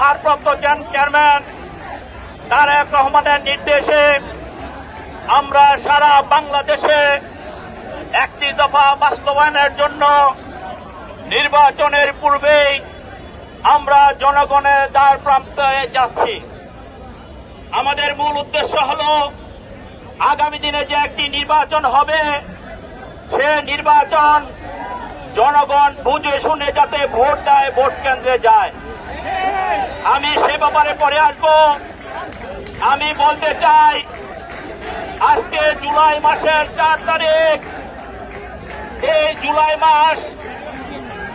ভারপ্রাপ্ত চেয়ারম্যান তারেক রহমানের নির্দেশে আমরা সারা বাংলাদেশে একটি দফা বাস্তবায়নের জন্য নির্বাচনের পূর্বেই আমরা জনগণের দ্বার প্রান্তে যাচ্ছি। আমাদের মূল উদ্দেশ্য হল আগামী দিনে যে একটি নির্বাচন হবে সে নির্বাচন জনগণ বুঝে শুনে যাতে ভোট দেয়, ভোট কেন্দ্রে যায়। আমি সে ব্যাপারে পরে আসবো। আমি বলতে চাই আজকে জুলাই মাসের 4 তারিখ। এই জুলাই মাস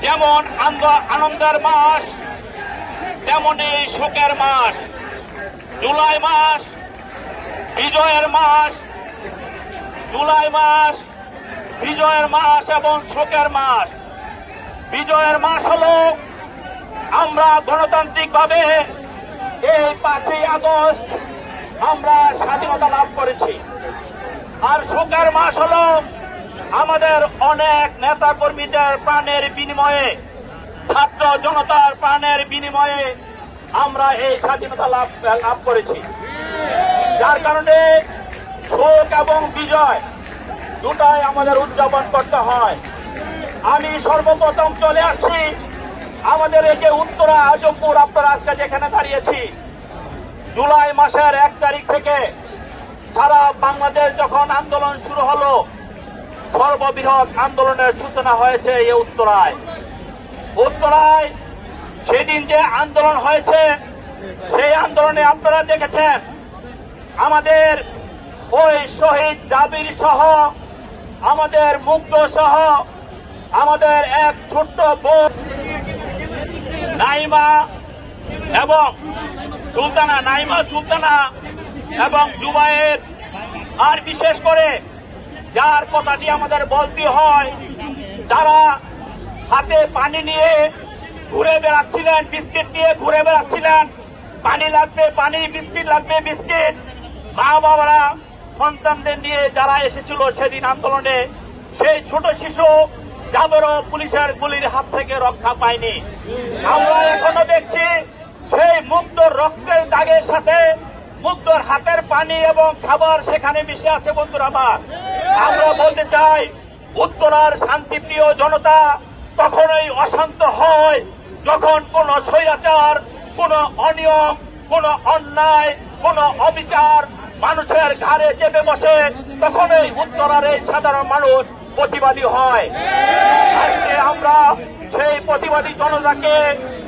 যেমন আনন্দের মাস তেমনি শোকের মাস। জুলাই মাস বিজয়ের মাস, জুলাই মাস বিজয়ের মাস এবং শোকের মাস। বিজয়ের মাস হল আমরা গণতান্ত্রিকভাবে এই 5ই আগস্ট আমরা স্বাধীনতা লাভ করেছি। আর শোকের মাস হল আমাদের অনেক নেতা কর্মীদের প্রাণের বিনিময়ে, ছাত্র জনতার প্রাণের বিনিময়ে আমরা এই স্বাধীনতা লাভ করেছি। যার কারণে শোক এবং বিজয় দুটাই আমাদের উদযাপন করতে হয়। আমি সর্বপ্রথম চলে আসছি আমাদের এই যে উত্তরা আজমপুর, আপনারা আজকে যেখানে দাঁড়িয়েছি, জুলাই মাসের 1 তারিখ থেকে সারা বাংলাদেশ যখন আন্দোলন শুরু হলো, সর্ববৃহৎ আন্দোলনের সূচনা হয়েছে এই উত্তরায়। উত্তরায় সেদিন যে আন্দোলন হয়েছে সেই আন্দোলনে আপনারা দেখেছেন আমাদের ওই শহীদ জাবির সহ, আমাদের মুগ্ধ সহ, আমাদের এক ছোট্ট বোন নাইমা এবং সুলতানা এবং জুবায়ের, আর বিশেষ করে যার কথাটি আমাদের বলতে হয়, যারা হাতে পানি নিয়ে ঘুরে বেড়াচ্ছিলেন, বিস্কিট নিয়ে ঘুরে বেড়াচ্ছিলেন, পানি লাগবে পানি, বিস্কিট লাগবে বিস্কিট, মা বাবারা সন্তানদের নিয়ে যারা এসেছিল সেদিন আন্দোলনে, সেই ছোট শিশু যাদেরও পুলিশের গুলির হাত থেকে রক্ষা পায়নি। আমরা এখনো দেখছি সেই মুগ্ধ রক্তের দাগের সাথে মুগ্ধর হাতের পানি এবং খাবার সেখানে মিশে আছে। বন্ধুরা আমার, আমরা বলতে চাই উত্তরার শান্তিপ্রিয় জনতা তখনই অশান্ত হয় যখন কোন স্বৈরাচার, কোন অনিয়ম, কোন অন্যায়, কোন অবিচার মানুষের ঘাড়ে চেপে বসে, তখনই উত্তরার এই সাধারণ মানুষ প্রতিবাদী হয়। আজকে আমরা সেই প্রতিবাদী জনতাকে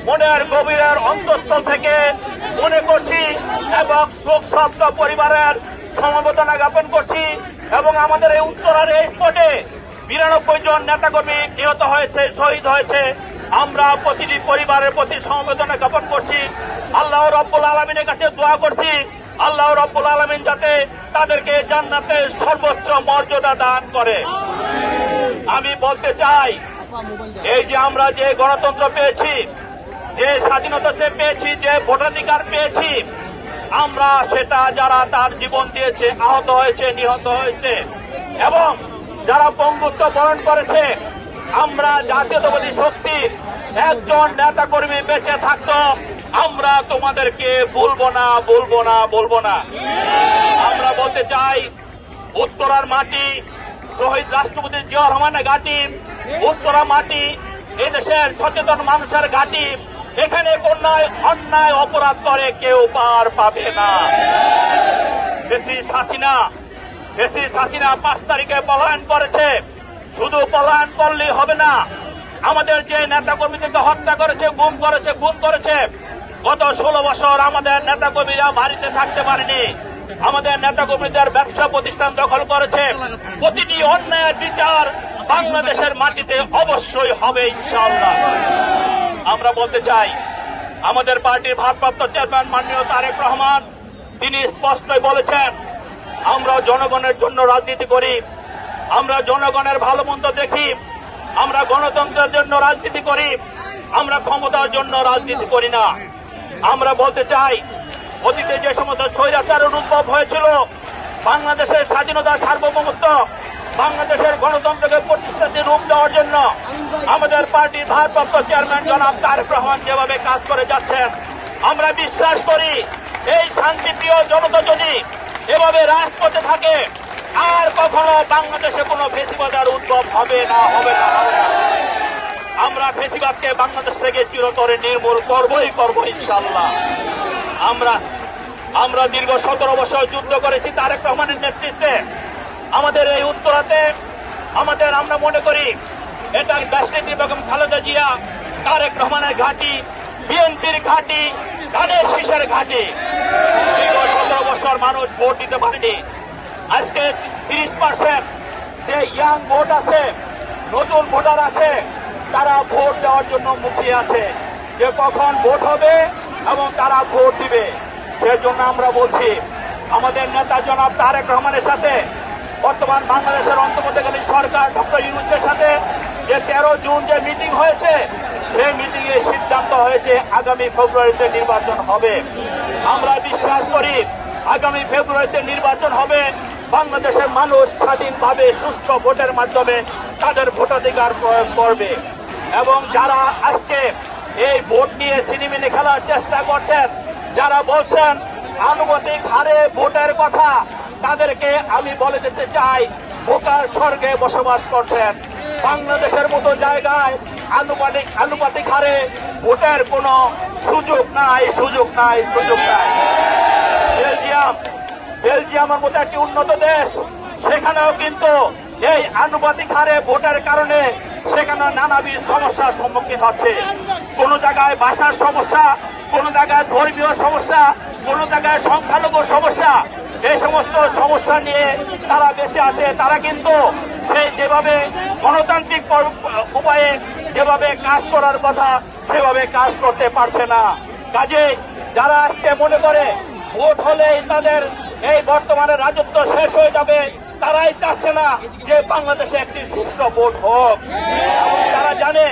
মনের গভীরের অন্তঃস্থল থেকে মনে করছি এবং শোক শব্দ পরিবারের সমবেদনা জ্ঞাপন করছি। এবং আমাদের এই উত্তরার এই স্পটে 92 জন নেতাকর্মী নিহত হয়েছে, শহীদ হয়েছে। আমরা প্রতিটি পরিবারের প্রতি সমবেদনা জ্ঞাপন করছি। আল্লাহ রাব্বুল আলামিনের কাছে দোয়া করছি আল্লাহ রাব্বুল আলামিন যাতে তাদেরকে জান্নাতের সর্বোচ্চ মর্যাদা দান করে। আমি বলতে চাই এই যে আমরা যে গণতন্ত্র পেয়েছি, যে স্বাধীনতা পেয়েছি, যে ভোটাধিকার পেয়েছি, আমরা সেটা যারা তার জীবন দিয়েছে, আহত হয়েছে, নিহত হয়েছে এবং যারা পঙ্গুত্ব বরণ করেছে, আমরা জাতীয়তাবাদী শক্তি একজন নেতা কর্মী বেঁচে থাকতো আমরা তোমাদেরকে বলবো না। আমরা বলতে চাই উত্তরার মাটি শহীদ রাষ্ট্রপতি জিয়াউর রহমানের ঘাঁটি, উত্তরা মাটি এদেশের সচেতন মানুষের ঘাঁটি। এখানে অন্যায় অপরাধ করে কেউ পার পাবে না। ফ্যাসিস্ট হাসিনা 5 তারিখে পলায়ন করেছে। শুধু পলায়ন করলেই হবে না, আমাদের যে নেতা কর্মীদেরকে হত্যা করেছে, গুম করেছে, খুন করেছে, গত 16 বছর আমাদের নেতা কর্মীরা বাড়িতে থাকতে পারেনি। আমাদের নেতা কর্মীদের ব্যবসা প্রতিষ্ঠান দখল করেছে। প্রতিটি অন্যায়ের বিচার বাংলাদেশের মাটিতে অবশ্যই হবে ইনশাআল্লাহ। আমরা বলতে চাই আমাদের পার্টির ভারপ্রাপ্ত চেয়ারম্যান মাননীয় তারেক রহমান, তিনি স্পষ্টই বলেছেন আমরা জনগণের জন্য রাজনীতি করি, আমরা জনগণের ভালো মন্দ দেখি, আমরা গণতন্ত্রের জন্য রাজনীতি করি, আমরা ক্ষমতার জন্য রাজনীতি করি না। আমরা বলতে চাই অতীতে যে সমস্ত স্বৈরাচারের উদ্ভব হয়েছিল, বাংলাদেশের স্বাধীনতা, সার্বভৌমত্ব, বাংলাদেশের গণতন্ত্রকে প্রতিষ্ঠাতে রূপ দেওয়ার জন্য আমাদের পার্টির ভারপ্রাপ্ত চেয়ারম্যান জনাব তারেক রহমান যেভাবে কাজ করে যাচ্ছেন, আমরা বিশ্বাস করি এই শান্তিপ্রিয় জনতা যদি এভাবে রাজপথে থাকে আর কখনো বাংলাদেশে কোনো ফেসিবাদের উদ্ভব হবে না। আমরা ফেসিবাদকে বাংলাদেশ থেকে চিরতরে নির্মূল করবই ইনশাআল্লাহ। আমরা দীর্ঘ 17 বছর যুদ্ধ করেছি তারেক রহমানের নেতৃত্বে। আমাদের এই উত্তরাতে আমরা মনে করি এটা দেশনেত্রী বেগম খালেদা জিয়া, তারেক রহমানের ঘাঁটি, বিএনপির ঘাঁটি, ধানের শীষের ঘাঁটি। দীর্ঘ 17 বছর মানুষ ভোট দিতে পারেনি। আজকে 30% যে ইয়াং ভোট আছে, নতুন ভোটার আছে, তারা ভোট দেওয়ার জন্য মুখিয়ে আছে যে কখন ভোট হবে এবং তারা ভোট দিবে। সেজন্য আমরা বলছি আমাদের নেতা জনাব তারেক রহমানের সাথে বর্তমান বাংলাদেশের অন্তর্বর্তীকালীন সরকার ডক্টর ইউনূসের সাথে যে 13 জুন যে মিটিং হয়েছে, সেই মিটিং এ সিদ্ধান্ত হয়েছে আগামী ফেব্রুয়ারিতে নির্বাচন হবে। আমরা বিশ্বাস করি আগামী ফেব্রুয়ারিতে নির্বাচন হবে। বাংলাদেশের মানুষ স্বাধীনভাবে সুস্থ ভোটের মাধ্যমে তাদের ভোটাধিকার প্রয়োগ করবে। এবং যারা আজকে এই ভোট নিয়ে ছিনিমিনি খেলার চেষ্টা করছেন, যারা বলছেন আনুপাতিক হারে ভোটের কথা, তাদেরকে আমি বলে দিতে চাই বোকার স্বর্গে বসবাস করছেন। বাংলাদেশের মতো জায়গায় আনুপাতিক হারে ভোটের কোনো সুযোগ নাই। বেলজিয়ামের মতো একটি উন্নত দেশ, সেখানেও কিন্তু এই আনুপাতিক হারে ভোটের কারণে সেখানে নানাবিধ সমস্যার সম্মুখীন হচ্ছে। কোন জায়গায় ভাষার সমস্যা, কোন জায়গায় ধর্মীয় সমস্যা, কোন জায়গায় সংখ্যালঘু সমস্যা। এই সমস্ত সমস্যা নিয়ে তারা বেঁচে আছে। তারা কিন্তু সেই যেভাবে গণতান্ত্রিক উপায়ে যেভাবে কাজ করার কথা সেভাবে কাজ করতে পারছে না। কাজে যারা আজকে মনে করে ভোট হলেই তাদের এই বর্তমানে রাজত্ব শেষ হয়ে যাবে, তারাই চাচ্ছে না যে বাংলাদেশে একটি সুষ্ঠু ভোট হোক। এবং তারা জানে